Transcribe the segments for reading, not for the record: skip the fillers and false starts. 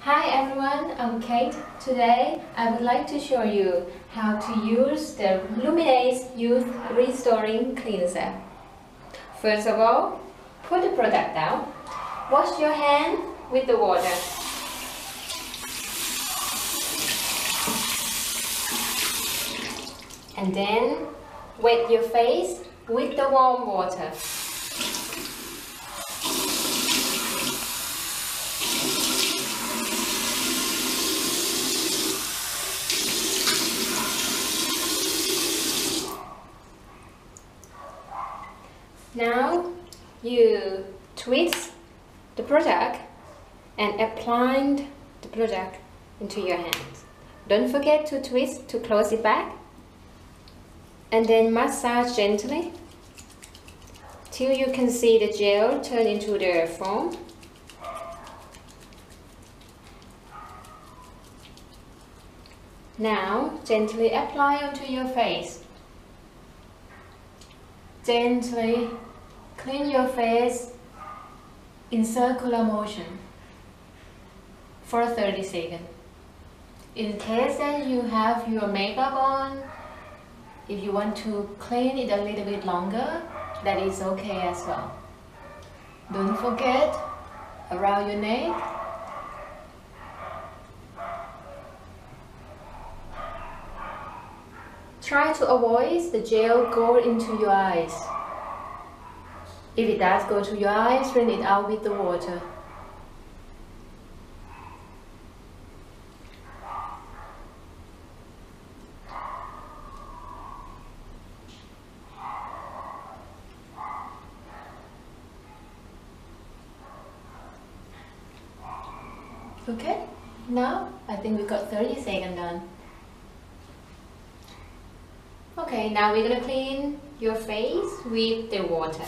Hi everyone, I'm Kate. Today I would like to show you how to use the Luminesce Youth Restoring Cleanser. First of all, put the product down. Wash your hand with the water. And then wet your face with the warm water. Now you twist the product and apply the product into your hands. Don't forget to twist to close it back, and then massage gently till you can see the gel turn into the foam. Now gently apply onto your face. Gently clean your face in circular motion for 30 seconds. In case that you have your makeup on, if you want to clean it a little bit longer, that is okay as well. Don't forget around your neck. Try to avoid the gel go into your eyes. If it does go to your eyes, rinse it out with the water. Okay, now I think we got 30 seconds done. Okay, now we're gonna clean your face with the water.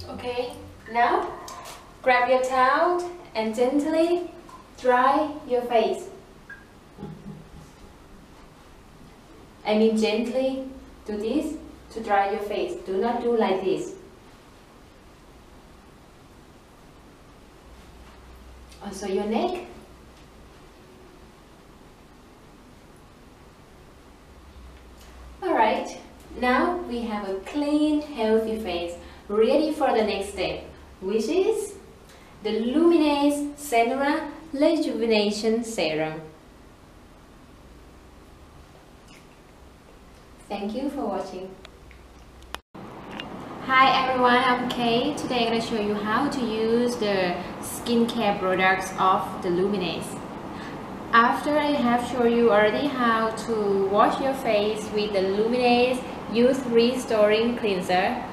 Okay, now grab your towel and gently dry your face. I mean gently do this to dry your face. Do not do like this. Also your neck. Alright, now we have a clean, healthy face, ready for the next step, which is the Luminesce Cellular Rejuvenation Serum. Thank you for watching. Hi everyone, I'm Kate. Today I'm going to show you how to use the skincare products of the Luminesce. After I have shown you already how to wash your face with the Luminesce Youth Restoring Cleanser,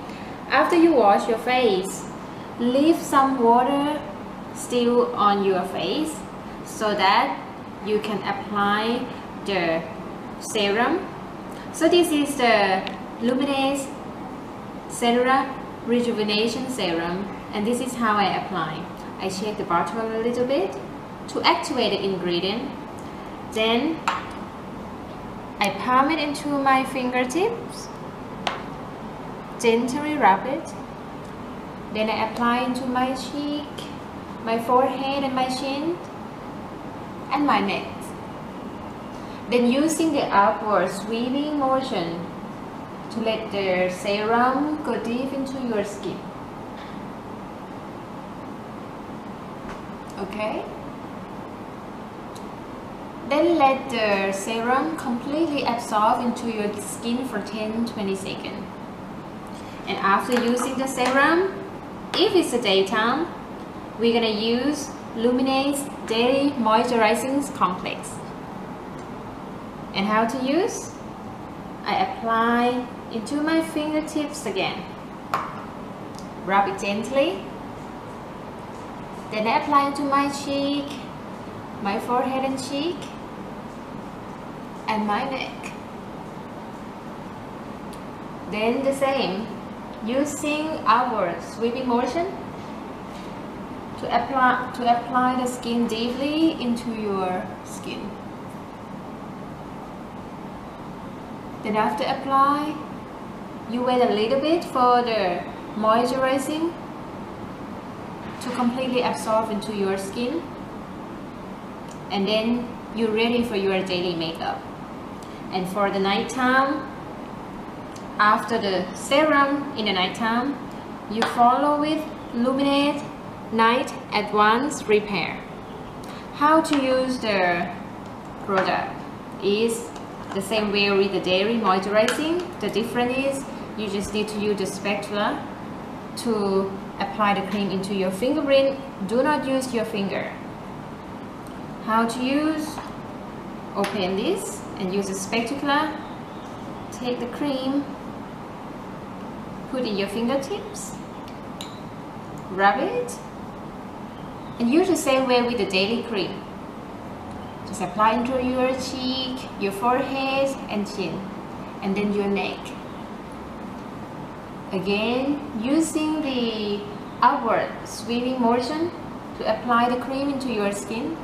after you wash your face, leave some water still on your face so that you can apply the serum. So this is the Luminesce Cellular Rejuvenation Serum, and this is how I apply. I shake the bottle a little bit to activate the ingredient. Then I palm it into my fingertips. Gently rub it. Then I apply into my cheek, my forehead and my chin, and my neck. Then using the upward sweeping motion to let the serum go deep into your skin. Okay? Then let the serum completely absorb into your skin for 10-20 seconds. And after using the serum, if it's a daytime, we're gonna use Luminesce Daily Moisturizing Complex. And how to use? I apply into my fingertips again. Rub it gently. Then I apply into my cheek, my forehead and cheek, and my neck. Then the same, using outward sweeping motion to apply the skin deeply into your skin. Then after apply, you wait a little bit for the moisturizing to completely absorb into your skin, and then you're ready for your daily makeup. And for the nighttime, after the serum in the nighttime, you follow with Luminesce Night Advanced Repair. How to use the product is the same way with the daily moisturizing. The difference is you just need to use the spatula to apply the cream into your fingerprint. Do not use your finger. How to use? Open this and use a spatula. Take the cream, put in your fingertips, rub it, and use the same way with the daily cream. Just apply into your cheek, your forehead and chin, and then your neck. Again, using the upward sweeping motion to apply the cream into your skin.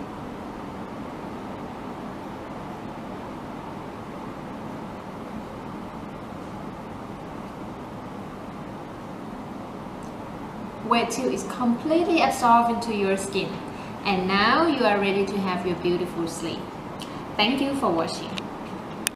Wait till it's completely absorbed into your skin. And now you are ready to have your beautiful sleep. Thank you for watching.